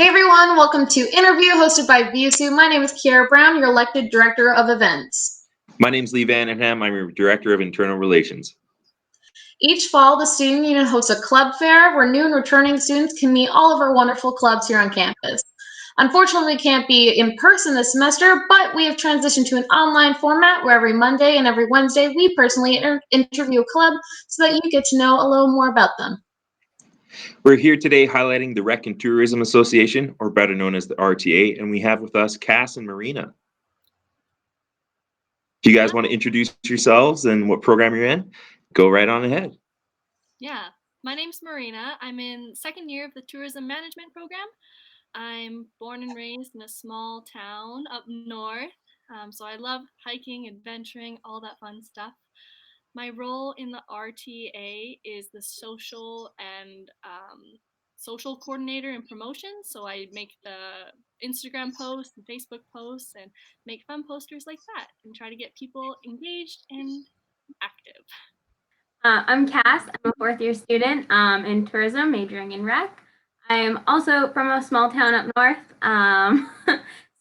Hey everyone, welcome to InterVIU hosted by VIUSU. My name is Kiera Brown, your elected Director of Events. My name's Lee Vandenham. I'm your Director of Internal Relations. Each fall, the Student Union hosts a club fair where new and returning students can meet all of our wonderful clubs here on campus. Unfortunately, we can't be in person this semester, but we have transitioned to an online format where every Monday and every Wednesday we personally interview a club so that you get to know a little more about them. We're here today highlighting the Rec and Tourism Association, or better known as the RTA, and we have with us Cass and Marina. Do you guys want to introduce yourselves and what program you're in? Go right on ahead. Yeah, my name's Marina. I'm in second year of the Tourism Management program. I'm born and raised in a small town up north, so I love hiking, adventuring, all that fun stuff. My role in the RTA is the social and social coordinator and promotion. So I make the Instagram posts and Facebook posts and make fun posters like that and try to get people engaged and active. I'm Cass. I'm a fourth year student in tourism, majoring in rec. I'm also from a small town up north.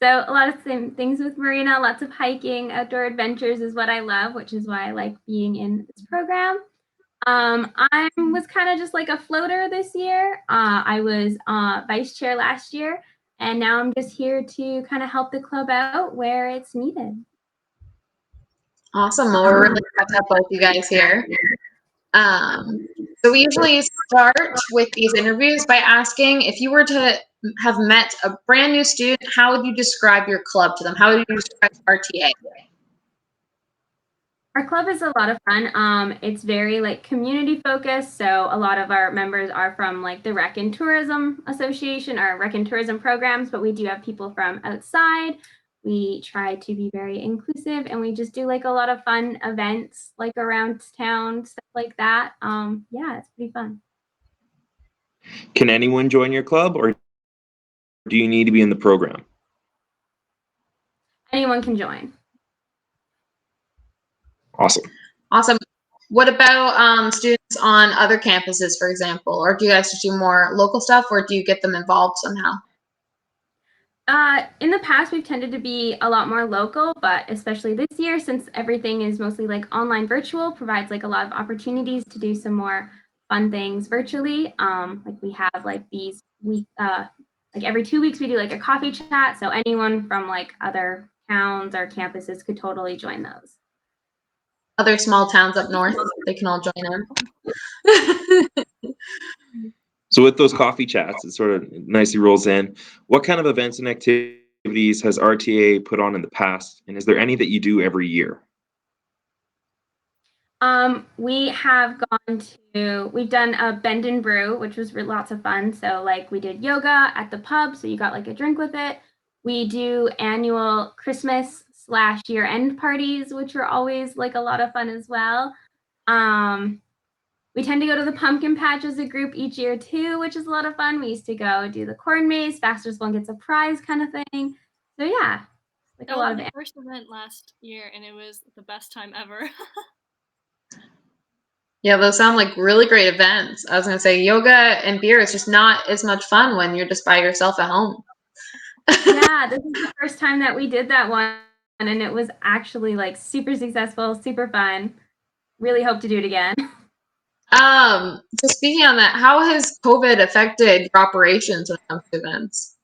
So a lot of same things with Marina, lots of hiking, outdoor adventures is what I love, which is why I like being in this program. I was kind of just like a floater this year. I was vice chair last year, and now I'm just here to kind of help the club out where it's needed. Awesome. Well, we're really glad to have both you guys here. So we usually start with these interviews by asking if you were to have met a brand new student, how would you describe your club to them? How would you describe RTA? Our club is a lot of fun. It's very like community focused. So a lot of our members are from like the Rec and Tourism Association or Rec and Tourism programs, but we do have people from outside. We try to be very inclusive and we just do like a lot of fun events like around town, stuff like that. Yeah, it's pretty fun. Can anyone join your club, or do you need to be in the program? Anyone can join. Awesome. What about students on other campuses, for example? Or do you guys just do more local stuff, or do you get them involved somehow? In the past, we've tended to be a lot more local, but especially this year, since everything is mostly like online virtual, provides like a lot of opportunities to do some more fun things virtually. Like we have like these like every 2 weeks we do like a coffee chat. So anyone from like other towns or campuses could totally join those. Other small towns up north, they can all join in. So with those coffee chats, it sort of nicely rolls in. What kind of events and activities has RTA put on in the past? And is there any that you do every year? We've done a bend and brew, which was lots of fun. So like we did yoga at the pub, so you got like a drink with it. We do annual Christmas/year-end parties, which are always like a lot of fun as well. We tend to go to the pumpkin patch as a group each year too, which is a lot of fun. We used to go do the corn maze, fastest one gets a prize kind of thing. So yeah, like that was the first event last year, and it was the best time ever. Yeah, those sound like really great events. I was gonna say yoga and beer is just not as much fun when you're just by yourself at home. Yeah, this is the first time that we did that one, and it was actually like super successful, super fun. Really hope to do it again. So speaking on that, how has COVID affected your operations when it comes to events?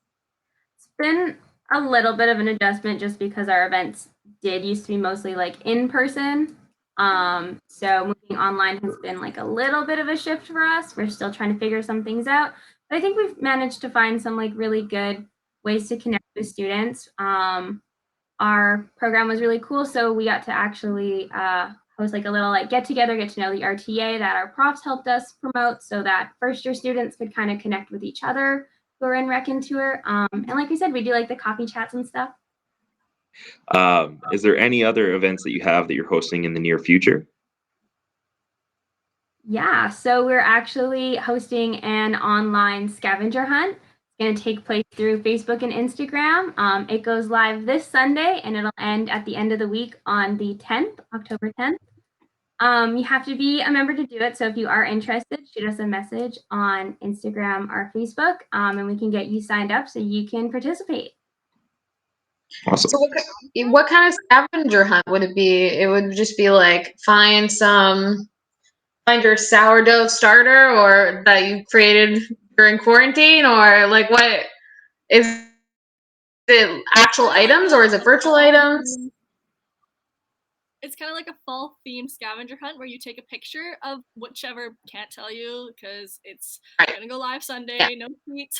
It's been a little bit of an adjustment just because our events did used to be mostly like in person. So moving online has been like a little bit of a shift for us. We're still trying to figure some things out, but I think we've managed to find some like really good ways to connect with students. Our program was really cool, so we got to actually host like a little like get together, get to know the RTA that our profs helped us promote, so that first year students could kind of connect with each other who are in Rec and Tour. And like we said, we do like the coffee chats and stuff. Is there any other events that you have that you're hosting in the near future? Yeah, so we're actually hosting an online scavenger hunt. It's going to take place through Facebook and Instagram. It goes live this Sunday, and it'll end at the end of the week on the 10th, October 10th. You have to be a member to do it. So if you are interested, shoot us a message on Instagram or Facebook, and we can get you signed up so you can participate. Awesome. So what kind of scavenger hunt would it be? It would just be like find your sourdough starter or that you created during quarantine, or like what is it, actual items or is it virtual items? It's kind of like a fall themed scavenger hunt where you take a picture of whichever, can't tell you because it's gonna go live Sunday, no tweets.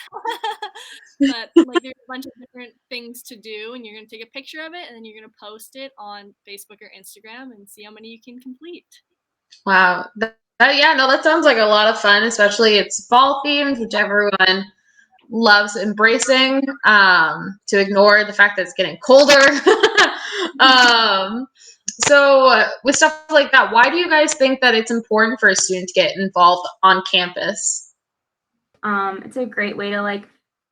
But like there's a bunch of different things to do, and you're gonna take a picture of it, and then you're gonna post it on Facebook or Instagram and see how many you can complete. Wow. That sounds like a lot of fun, especially it's fall themed, which everyone loves embracing, to ignore the fact that it's getting colder. So with stuff like that, why do you guys think that it's important for a student to get involved on campus? It's a great way to like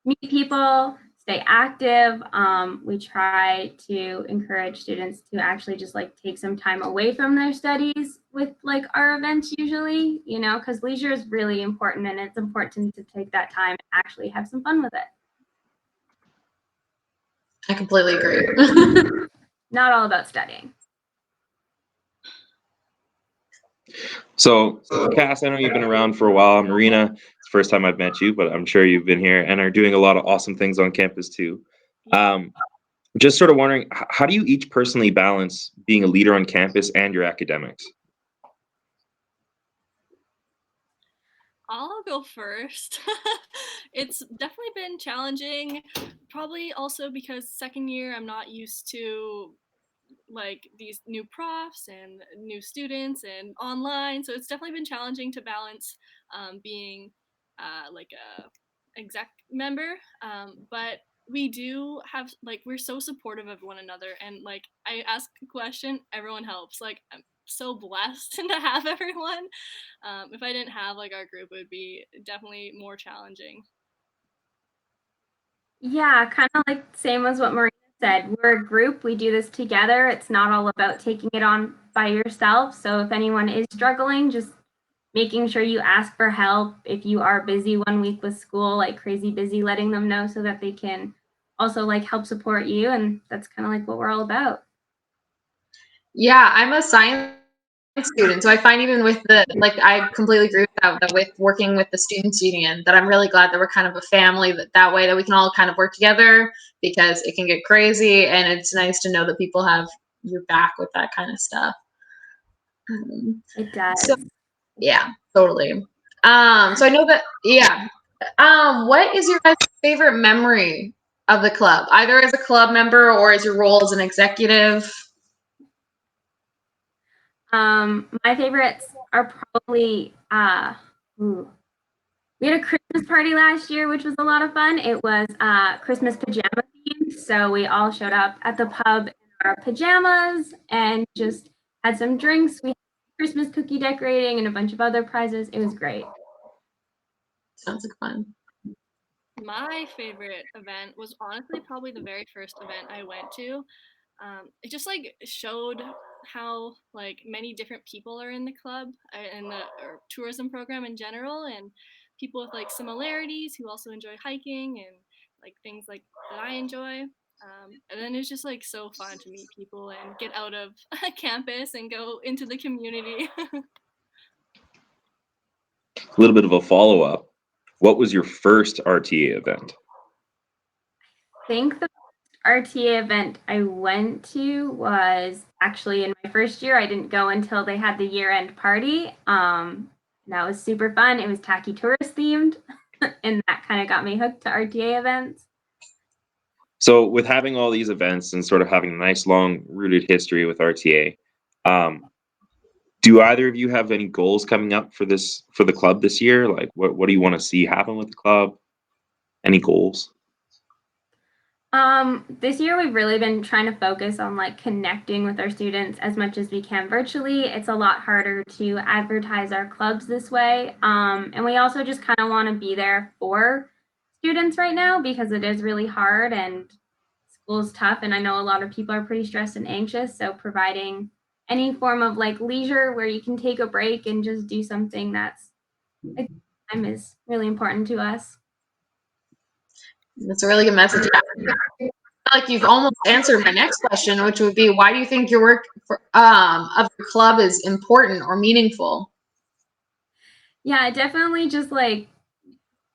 meet people, stay active. We try to encourage students to actually just like take some time away from their studies with like our events usually, you know, because leisure is really important and it's important to take that time and actually have some fun with it. I completely agree. Not all about studying. So, Cass, I know you've been around for a while. Marina, it's the first time I've met you, but I'm sure you've been here and are doing a lot of awesome things on campus too. Just sort of wondering, how do you each personally balance being a leader on campus and your academics? I'll go first. It's definitely been challenging, probably also because second year I'm not used to like these new profs and new students and online, so it's definitely been challenging to balance being like a exec member, but we do have like we're so supportive of one another, and like I ask a question, everyone helps. Like I'm so blessed to have everyone. If I didn't have like our group, it would be definitely more challenging. Yeah, kind of like same as what Marina said. We're a group. We do this together. It's not all about taking it on by yourself. So if anyone is struggling, just making sure you ask for help. If you are busy one week with school, like crazy busy, letting them know so that they can also like help support you. And that's kind of like what we're all about. Yeah, I'm a science student, so I find even with I completely agree with that with working with the students union, that I'm really glad that we're kind of a family, that way that we can all kind of work together, because it can get crazy and it's nice to know that people have your back with that kind of stuff. It does. So yeah, totally. So I know that, yeah. What is your guys' favorite memory of the club, either as a club member or as your role as an executive? My favorites are probably we had a Christmas party last year, which was a lot of fun. It was Christmas pajama themed, so we all showed up at the pub in our pajamas and just had some drinks. We had Christmas cookie decorating and a bunch of other prizes. It was great. Sounds like fun. My favorite event was honestly probably the very first event I went to. It just like showed how like many different people are in the club and the or tourism program in general, and people with like similarities who also enjoy hiking and like things like that I enjoy. And then it's just like so fun to meet people and get out of campus and go into the community. A little bit of a follow up. What was your first RTA event? I think the RTA event I went to was actually in my first year. I didn't go until they had the year-end party. That was super fun. It was tacky tourist themed, and that kind of got me hooked to RTA events. So, with having all these events and sort of having a nice long rooted history with RTA, do either of you have any goals coming up for the club this year? Like, what do you want to see happen with the club? Any goals? This year we've really been trying to focus on like connecting with our students as much as we can virtually. It's a lot harder to advertise our clubs this way. And we also just kind of want to be there for students right now because it is really hard and school's tough. And I know a lot of people are pretty stressed and anxious. So providing any form of like leisure where you can take a break and just do something that's like time is really important to us. That's a really good message. Yeah. I feel like you've almost answered my next question, which would be, why do you think your work of your club is important or meaningful? Yeah, definitely just like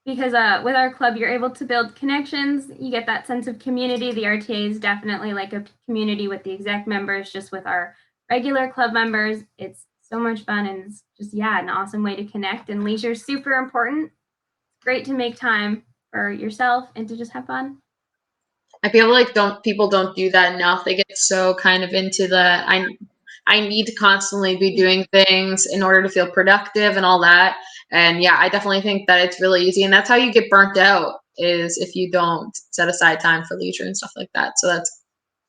because with our club you're able to build connections, you get that sense of community. The RTA is definitely like a community with the exec members, just with our regular club members. It's so much fun and it's just an awesome way to connect, and leisure is super important. It's great to make time for yourself and to just have fun. I feel like people don't do that enough. They get so kind of into the I need to constantly be doing things in order to feel productive and all that. And yeah, I definitely think that it's really easy, and that's how you get burnt out, is if you don't set aside time for leisure and stuff like that. So that's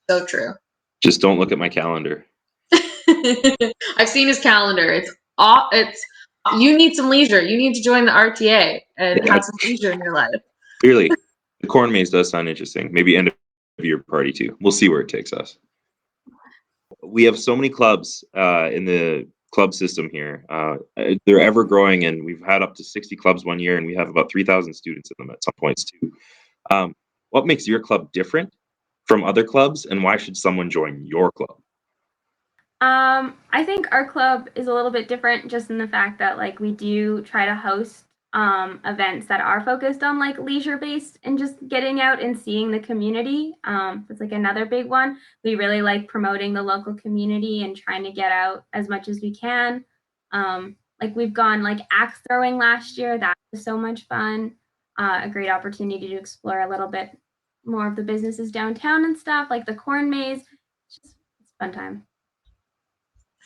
so true. Just don't look at my calendar. I've seen his calendar. It's you need some leisure. You need to join the RTA and have some leisure in your life. Clearly, the corn maze does sound interesting. Maybe end of year party too. We'll see where it takes us. We have so many clubs in the club system here. They're ever growing, and we've had up to 60 clubs one year, and we have about 3,000 students in them at some points too. What makes your club different from other clubs, and why should someone join your club? I think our club is a little bit different just in the fact that like we do try to host events that are focused on like leisure based and just getting out and seeing the community. It's like another big one. We really like promoting the local community and trying to get out as much as we can. Like we've gone like axe throwing last year. That was so much fun. A great opportunity to explore a little bit more of the businesses downtown and stuff, like the corn maze. It's a fun time.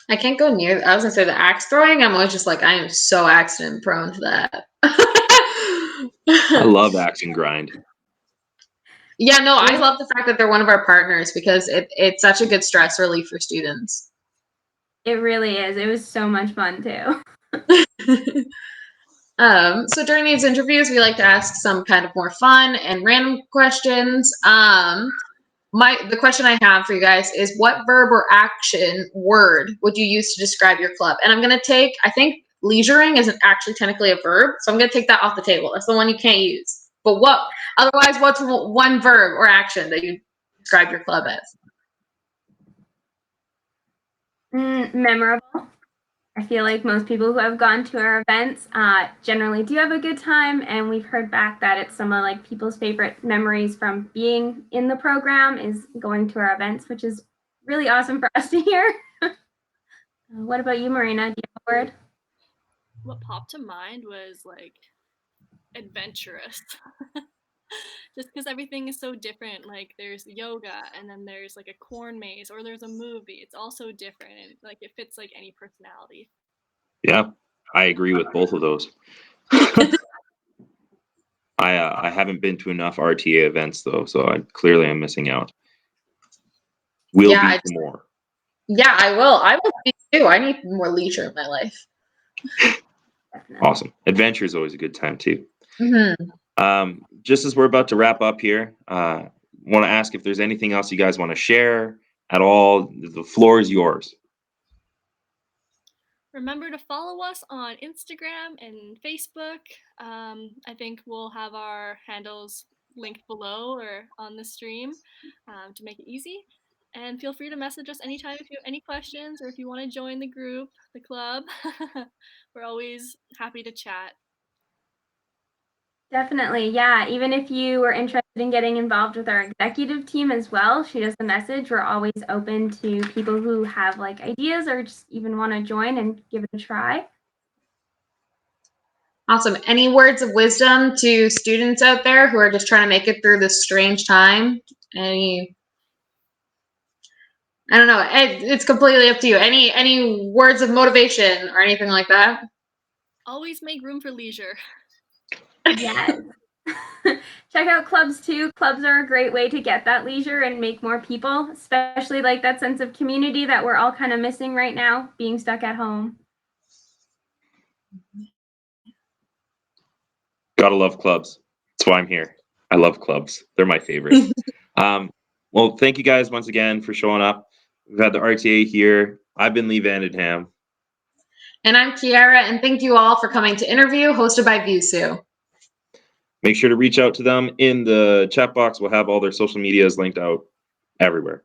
I can't go near. I was gonna say the axe throwing. I'm always just like, I am so accident prone to that. I love axe and grind. Yeah, no, I love the fact that they're one of our partners because it's such a good stress relief for students. It really is. It was so much fun too. So during these interviews, we like to ask some kind of more fun and random questions. The question I have for you guys is, what verb or action word would you use to describe your club? And I'm gonna I think leisuring isn't actually technically a verb, so I'm gonna take that off the table. That's the one you can't use. But what's one verb or action that you describe your club as? Memorable. I feel like most people who have gone to our events generally do have a good time, and we've heard back that it's some of like people's favorite memories from being in the program is going to our events, which is really awesome for us to hear. What about you, Marina? Do you have a word? What popped to mind was like adventurous. Just because everything is so different. Like there's yoga, and then there's like a corn maze, or there's a movie. It's all so different, and like it fits like any personality. Yeah, I agree with both of those. I haven't been to enough RTA events though, so clearly I'm missing out. We'll be more. Yeah, I will. I will be too. I need more leisure in my life. Awesome. Adventure is always a good time too. Mm-hmm. Just as we're about to wrap up here, want to ask if there's anything else you guys want to share at all. The floor is yours. Remember to follow us on Instagram and Facebook. I think we'll have our handles linked below or on the stream to make it easy. And feel free to message us anytime if you have any questions or if you want to join the group, the club. We're always happy to chat. Definitely, yeah. Even if you were interested in getting involved with our executive team as well, shoot us a message. We're always open to people who have like ideas or just even want to join and give it a try. Awesome. Any words of wisdom to students out there who are just trying to make it through this strange time? I don't know. It's completely up to you. Any words of motivation or anything like that? Always make room for leisure. Yes. Check out clubs too. Clubs are a great way to get that leisure and make more people, especially like that sense of community that we're all kind of missing right now, being stuck at home. Gotta love clubs. That's why I'm here. I love clubs. They're my favorite. Well, thank you guys once again for showing up. We've had the RTA here. I've been Lee Vandenham. And I'm Kiera, and thank you all for coming to InterVIU, hosted by VIUSU. Make sure to reach out to them in the chat box. We'll have all their social medias linked out everywhere.